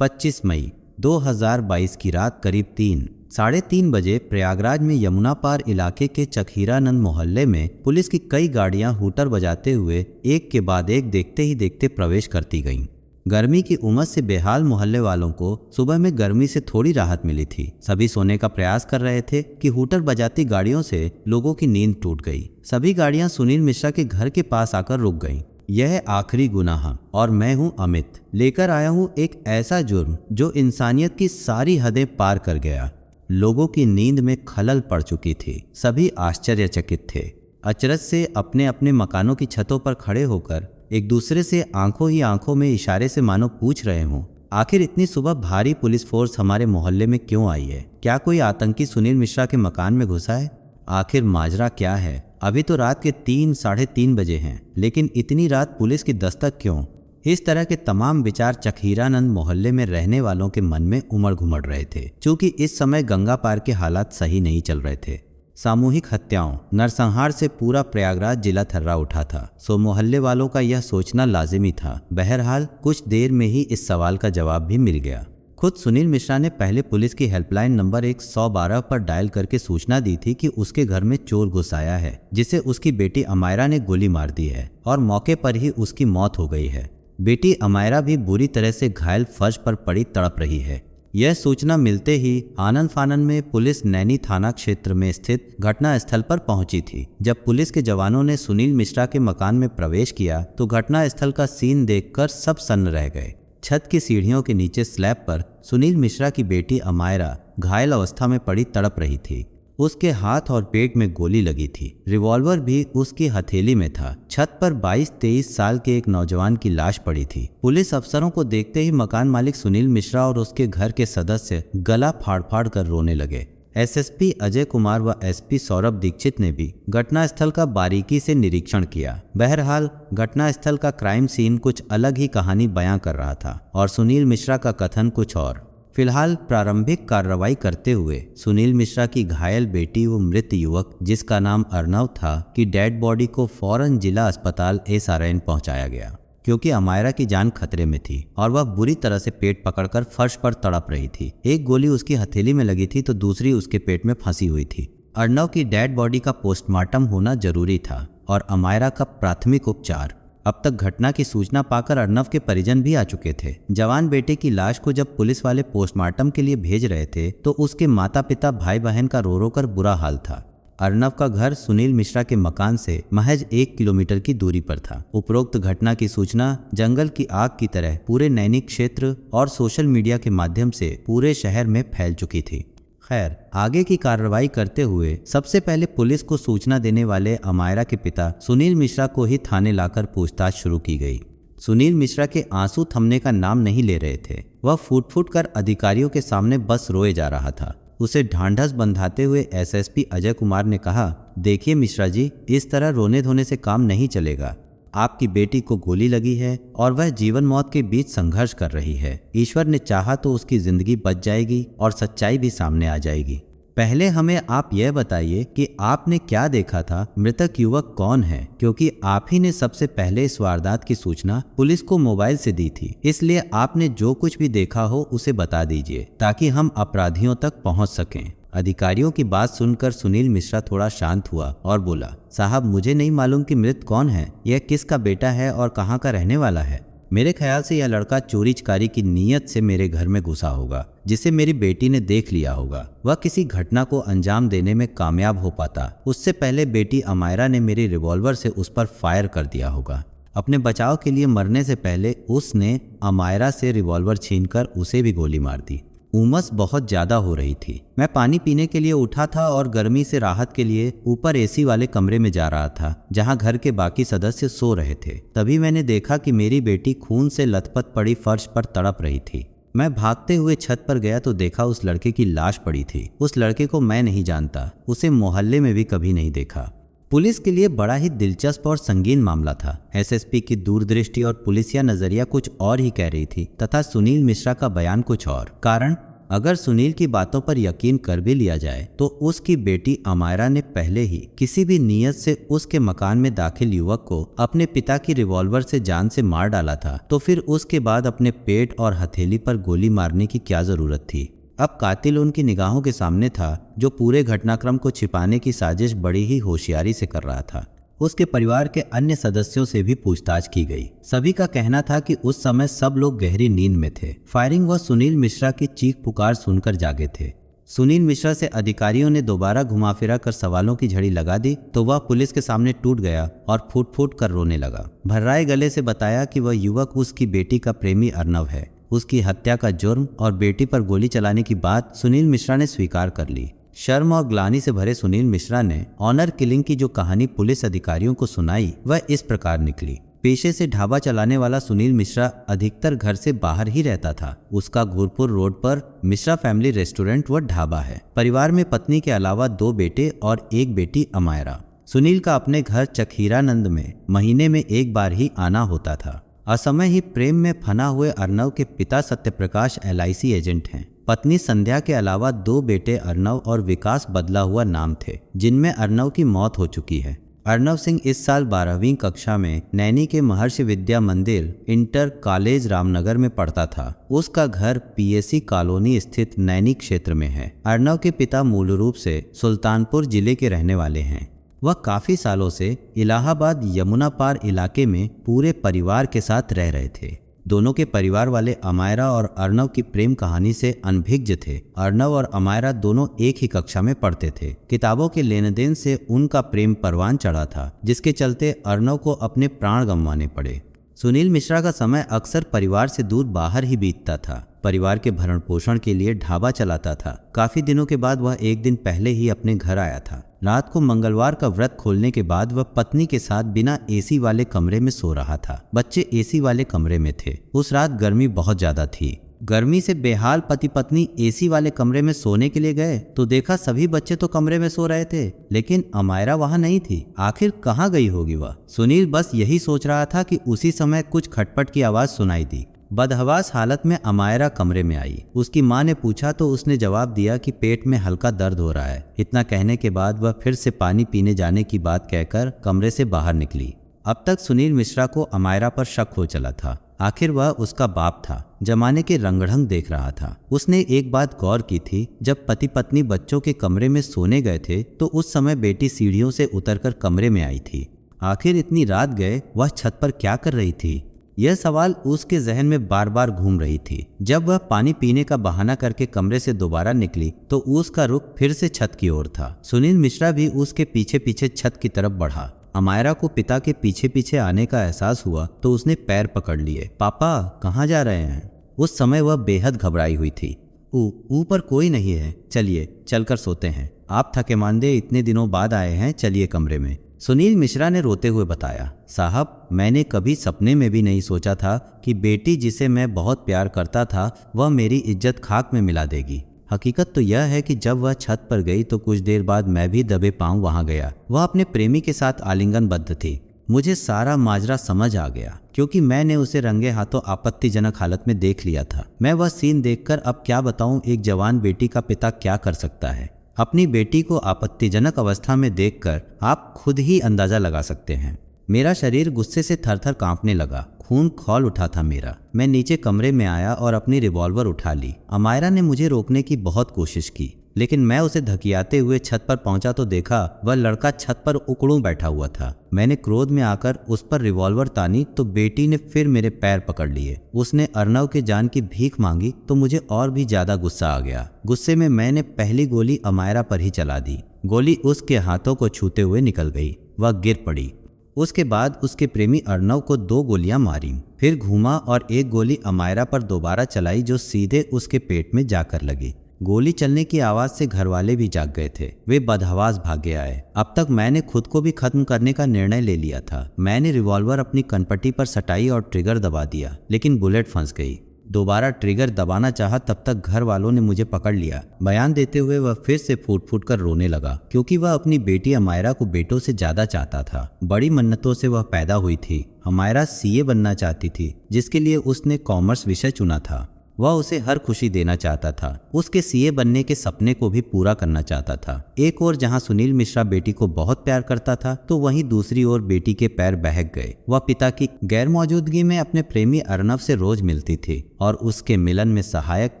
25 मई 2022 की रात करीब 3-3:30 बजे प्रयागराज में यमुना पार इलाके के चकहीरानंद मोहल्ले में पुलिस की कई गाड़ियां हूटर बजाते हुए एक के बाद एक देखते ही देखते प्रवेश करती गईं। गर्मी की उमस से बेहाल मोहल्ले वालों को सुबह में गर्मी से थोड़ी राहत मिली थी। सभी सोने का प्रयास कर रहे थे कि हूटर बजाती गाड़ियों से लोगों की नींद टूट गई। सभी गाड़ियां सुनील मिश्रा के घर के पास आकर रुक गईं। यह आखिरी गुनाह और मैं हूं अमित, लेकर आया हूं एक ऐसा जुर्म जो इंसानियत की सारी हदें पार कर गया। लोगों की नींद में खलल पड़ चुकी थी। सभी आश्चर्यचकित थे। अचरज से अपने अपने मकानों की छतों पर खड़े होकर एक दूसरे से आंखों ही आंखों में इशारे से मानो पूछ रहे हों, आखिर इतनी सुबह भारी पुलिस फोर्स हमारे मोहल्ले में क्यों आई है? क्या कोई आतंकी सुनील मिश्रा के मकान में घुसा है? आखिर माजरा क्या है? अभी तो रात के 3-3:30 बजे हैं, लेकिन इतनी रात पुलिस की दस्तक क्यों? इस तरह के तमाम विचार चकहीरानंद मोहल्ले में रहने वालों के मन में उमड़ घुमड़ रहे थे। क्योंकि इस समय गंगा पार के हालात सही नहीं चल रहे थे। सामूहिक हत्याओं, नरसंहार से पूरा प्रयागराज जिला थर्रा उठा था। सो मोहल्ले वालों का यह सोचना लाजिमी था। बहरहाल कुछ देर में ही इस सवाल का जवाब भी मिल गया। खुद सुनील मिश्रा ने पहले पुलिस की हेल्पलाइन नंबर 112 पर डायल करके सूचना दी थी कि उसके घर में चोर घुस आया है, जिसे उसकी बेटी अमायरा ने गोली मार दी है और मौके पर ही उसकी मौत हो गई है। बेटी अमायरा भी बुरी तरह से घायल फर्श पर पड़ी तड़प रही है। यह सूचना मिलते ही आनन फानन में पुलिस नैनी थाना क्षेत्र में स्थित घटना स्थल पर पहुंची थी। जब पुलिस के जवानों ने सुनील मिश्रा के मकान में प्रवेश किया तो घटना स्थल का सीन देखकर सब सन्न रह गए। छत की सीढ़ियों के नीचे स्लैब पर सुनील मिश्रा की बेटी अमायरा घायल अवस्था में पड़ी तड़प रही थी। उसके हाथ और पेट में गोली लगी थी। रिवॉल्वर भी उसकी हथेली में था। छत पर 22-23 साल के एक नौजवान की लाश पड़ी थी। पुलिस अफसरों को देखते ही मकान मालिक सुनील मिश्रा और उसके घर के सदस्य गला फाड़ फाड़ कर रोने लगे। एसएसपी अजय कुमार व एसपी सौरभ दीक्षित ने भी घटनास्थल का बारीकी से निरीक्षण किया। बहरहाल घटनास्थल का क्राइम सीन कुछ अलग ही कहानी बयां कर रहा था और सुनील मिश्रा का कथन कुछ और। फिलहाल प्रारंभिक कार्रवाई करते हुए सुनील मिश्रा की घायल बेटी व मृत युवक, जिसका नाम अर्नव था, की डेड बॉडी को फौरन जिला अस्पताल SRN पहुंचाया गया, क्योंकि अमायरा की जान खतरे में थी और वह बुरी तरह से पेट पकड़कर फर्श पर तड़प रही थी। एक गोली उसकी हथेली में लगी थी तो दूसरी उसके पेट में फंसी हुई थी। अर्नव की डेड बॉडी का पोस्टमार्टम होना जरूरी था और अमायरा का प्राथमिक उपचार। अब तक घटना की सूचना पाकर अर्नव के परिजन भी आ चुके थे। जवान बेटे की लाश को जब पुलिस वाले पोस्टमार्टम के लिए भेज रहे थे तो उसके माता पिता भाई बहन का रो रो कर बुरा हाल था। अर्नव का घर सुनील मिश्रा के मकान से महज 1 किलोमीटर की दूरी पर था। उपरोक्त घटना की सूचना जंगल की आग की तरह पूरे नैनी क्षेत्र और सोशल मीडिया के माध्यम से पूरे शहर में फैल चुकी थी। खैर, आगे की कार्रवाई करते हुए सबसे पहले पुलिस को सूचना देने वाले अमायरा के पिता सुनील मिश्रा को ही थाने लाकर पूछताछ शुरू की गई। सुनील मिश्रा के आंसू थमने का नाम नहीं ले रहे थे। वह फूट फूट कर अधिकारियों के सामने बस रोए जा रहा था। उसे ढांढस बंधाते हुए एसएसपी अजय कुमार ने कहा, देखिए मिश्रा जी, इस तरह रोने धोने से काम नहीं चलेगा। आपकी बेटी को गोली लगी है और वह जीवन मौत के बीच संघर्ष कर रही है। ईश्वर ने चाहा तो उसकी जिंदगी बच जाएगी और सच्चाई भी सामने आ जाएगी। पहले हमें आप यह बताइए कि आपने क्या देखा था, मृतक युवक कौन है? क्योंकि आप ही ने सबसे पहले इस वारदात की सूचना पुलिस को मोबाइल से दी थी, इसलिए आपने जो कुछ भी देखा हो उसे बता दीजिए ताकि हम अपराधियों तक पहुंच सकें। अधिकारियों की बात सुनकर सुनील मिश्रा थोड़ा शांत हुआ और बोला, साहब, मुझे नहीं मालूम कि मृत कौन है, यह किसका बेटा है और कहाँ का रहने वाला है। मेरे ख्याल से यह लड़का चोरी चकारी की नीयत से मेरे घर में घुसा होगा, जिसे मेरी बेटी ने देख लिया होगा। वह किसी घटना को अंजाम देने में कामयाब हो पाता उससे पहले बेटी अमायरा ने मेरी रिवॉल्वर से उस पर फायर कर दिया होगा। अपने बचाव के लिए मरने से पहले उसने अमायरा से रिवॉल्वर छीनकर उसे भी गोली मार दी। उमस बहुत ज्यादा हो रही थी। मैं पानी पीने के लिए उठा था और गर्मी से राहत के लिए ऊपर एसी वाले कमरे में जा रहा था, जहां घर के बाकी सदस्य सो रहे थे। तभी मैंने देखा कि मेरी बेटी खून से लथपथ पड़ी फर्श पर तड़प रही थी। मैं भागते हुए छत पर गया तो देखा उस लड़के की लाश पड़ी थी। उस लड़के को मैं नहीं जानता, उसे मोहल्ले में भी कभी नहीं देखा। पुलिस के लिए बड़ा ही दिलचस्प और संगीन मामला था। एसएसपी की दूरदृष्टि और पुलिसिया नजरिया कुछ और ही कह रही थी तथा सुनील मिश्रा का बयान कुछ और। कारण अगर सुनील की बातों पर यकीन कर भी लिया जाए तो उसकी बेटी अमायरा ने पहले ही किसी भी नीयत से उसके मकान में दाखिल युवक को अपने पिता की रिवॉल्वर से जान से मार डाला था, तो फिर उसके बाद अपने पेट और हथेली पर गोली मारने की क्या जरूरत थी। अब कातिल उनकी निगाहों के सामने था, जो पूरे घटनाक्रम को छिपाने की साजिश बड़ी ही होशियारी से कर रहा था। उसके परिवार के अन्य सदस्यों से भी पूछताछ की गई। सभी का कहना था कि उस समय सब लोग गहरी नींद में थे। फायरिंग व सुनील मिश्रा की चीख पुकार सुनकर जागे थे। सुनील मिश्रा से अधिकारियों ने दोबारा घुमा फिरा कर सवालों की झड़ी लगा दी तो वह पुलिस के सामने टूट गया और फूट फूट कर रोने लगा। भर्राए गले से बताया कि वह युवक उसकी बेटी का प्रेमी अर्नव है। उसकी हत्या का जुर्म और बेटी पर गोली चलाने की बात सुनील मिश्रा ने स्वीकार कर ली। शर्म और ग्लानि से भरे सुनील मिश्रा ने ऑनर किलिंग की जो कहानी पुलिस अधिकारियों को सुनाई वह इस प्रकार निकली। पेशे से ढाबा चलाने वाला सुनील मिश्रा अधिकतर घर से बाहर ही रहता था। उसका घूरपुर रोड पर मिश्रा फैमिली रेस्टोरेंट व ढाबा है। परिवार में पत्नी के अलावा 2 बेटे और 1 बेटी अमायरा। सुनील का अपने घर चखीरानंद में महीने में 1 बार ही आना होता था। असमय ही प्रेम में फना हुए अर्नव के पिता सत्यप्रकाश LIC एजेंट हैं। पत्नी संध्या के अलावा 2 बेटे अर्नव और विकास बदला हुआ नाम थे, जिनमें अर्नव की मौत हो चुकी है। अर्नव सिंह इस साल 12वीं कक्षा में नैनी के महर्षि विद्या मंदिर इंटर कॉलेज रामनगर में पढ़ता था। उसका घर PSC कॉलोनी स्थित नैनी क्षेत्र में है। अर्नव के पिता मूल रूप से सुल्तानपुर जिले के रहने वाले हैं। वह काफी सालों से इलाहाबाद यमुना पार इलाके में पूरे परिवार के साथ रह रहे थे। दोनों के परिवार वाले अमायरा और अर्नव की प्रेम कहानी से अनभिज्ञ थे। अर्नव और अमायरा दोनों एक ही कक्षा में पढ़ते थे। किताबों के लेन देन से उनका प्रेम परवान चढ़ा था, जिसके चलते अर्नव को अपने प्राण गंवाने पड़े। सुनील मिश्रा का समय अक्सर परिवार से दूर बाहर ही बीतता था। परिवार के भरण पोषण के लिए ढाबा चलाता था। काफी दिनों के बाद वह एक दिन पहले ही अपने घर आया था। रात को मंगलवार का व्रत खोलने के बाद वह पत्नी के साथ बिना AC वाले कमरे में सो रहा था। बच्चे AC वाले कमरे में थे। उस रात गर्मी बहुत ज्यादा थी। गर्मी से बेहाल पति पत्नी AC वाले कमरे में सोने के लिए गए तो देखा सभी बच्चे तो कमरे में सो रहे थे, लेकिन अमायरा वहां नहीं थी। आखिर कहाँ गई होगी वह? सुनील बस यही सोच रहा था कि उसी समय कुछ खटपट की आवाज सुनाई दी। बदहवास हालत में अमायरा कमरे में आई। उसकी मां ने पूछा तो उसने जवाब दिया कि पेट में हल्का दर्द हो रहा है। इतना कहने के बाद वह फिर से पानी पीने जाने की बात कहकर कमरे से बाहर निकली। अब तक सुनील मिश्रा को अमायरा पर शक हो चला था। आखिर वह उसका बाप था, जमाने के रंगढंग देख रहा था। उसने एक बात गौर की थी, जब पति पत्नी बच्चों के कमरे में सोने गए थे तो उस समय बेटी सीढ़ियों से उतरकर कमरे में आई थी। आखिर इतनी रात गए वह छत पर क्या कर रही थी? यह सवाल उसके जहन में बार बार घूम रही थी। जब वह पानी पीने का बहाना करके कमरे से दोबारा निकली तो उसका रुख फिर से छत की ओर था। सुनील मिश्रा भी उसके पीछे पीछे छत की तरफ बढ़ा। अमायरा को पिता के पीछे पीछे आने का एहसास हुआ तो उसने पैर पकड़ लिए। पापा कहाँ जा रहे हैं? उस समय वह बेहद घबराई हुई थी। ऊपर कोई नहीं है, चलिए चलकर सोते हैं। आप थके मांदे इतने दिनों बाद आए हैं, चलिए कमरे में। सुनील मिश्रा ने रोते हुए बताया, साहब मैंने कभी सपने में भी नहीं सोचा था कि बेटी जिसे मैं बहुत प्यार करता था वह मेरी इज्जत खाक में मिला देगी। हकीकत तो यह है कि जब वह छत पर गई तो कुछ देर बाद मैं भी दबे पांव वहां गया। वह अपने प्रेमी के साथ आलिंगनबद्ध थी। मुझे सारा माजरा समझ आ गया, क्योंकि मैंने उसे रंगे हाथों आपत्तिजनक हालत में देख लिया था। मैं वह सीन देखकर अब क्या बताऊं, एक जवान बेटी का पिता क्या कर सकता है। अपनी बेटी को आपत्तिजनक अवस्था में देखकर आप खुद ही अंदाजा लगा सकते हैं। मेरा शरीर गुस्से से थरथर कांपने लगा। खून खौल उठा था मेरा। मैं नीचे कमरे में आया और अपनी रिवॉल्वर उठा ली। अमायरा ने मुझे रोकने की बहुत कोशिश की, लेकिन मैं उसे धकियाते हुए छत पर पहुंचा तो देखा वह लड़का छत पर उकड़ूं बैठा हुआ था। मैंने क्रोध में आकर उस पर रिवॉल्वर तानी तो बेटी ने फिर मेरे पैर पकड़ लिए। उसने अर्नव के जान की भीख मांगी तो मुझे और भी ज्यादा गुस्सा आ गया। गुस्से में मैंने पहली गोली अमायरा पर ही चला दी। गोली उसके हाथों को छूते हुए निकल गई। वह गिर पड़ी। उसके बाद उसके प्रेमी अर्नव को 2 गोलियां मारी। फिर घूमा और एक गोली अमायरा पर दोबारा चलाई, जो सीधे उसके पेट में जाकर लगी। गोली चलने की आवाज से घरवाले भी जाग गए थे। वे बदहवास भागे आए। अब तक मैंने खुद को भी खत्म करने का निर्णय ले लिया था। मैंने रिवॉल्वर अपनी कनपट्टी पर सटाई और ट्रिगर दबा दिया, लेकिन बुलेट फंस गई। दोबारा ट्रिगर दबाना चाहा तब तक घर वालों ने मुझे पकड़ लिया। बयान देते हुए वह फिर से फूट फूट कर रोने लगा, क्योंकि वह अपनी बेटी अमायरा को बेटों से ज्यादा चाहता था। बड़ी मन्नतों से वह पैदा हुई थी। अमायरा CA बनना चाहती थी, जिसके लिए उसने कॉमर्स विषय चुना था। वह उसे हर खुशी देना चाहता था। उसके सीए बनने के सपने को भी पूरा करना चाहता था। एक ओर जहां सुनील मिश्रा बेटी को बहुत प्यार करता था, तो वहीं दूसरी ओर बेटी के पैर बहक गए। वह पिता की गैर मौजूदगी में अपने प्रेमी अर्नव से रोज मिलती थी और उसके मिलन में सहायक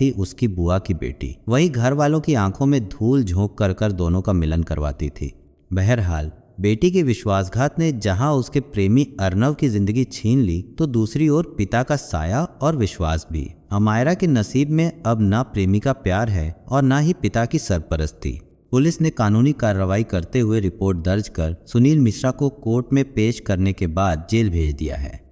थी उसकी बुआ की बेटी। वही घर वालों की आंखों में धूल झोंक कर दोनों का मिलन करवाती थी। बहरहाल बेटी के विश्वासघात ने जहां उसके प्रेमी अर्नव की जिंदगी छीन ली, तो दूसरी ओर पिता का साया और विश्वास भी। अमायरा के नसीब में अब ना प्रेमी का प्यार है और ना ही पिता की सरपरस्ती। पुलिस ने कानूनी कार्रवाई करते हुए रिपोर्ट दर्ज कर सुनील मिश्रा को कोर्ट में पेश करने के बाद जेल भेज दिया है।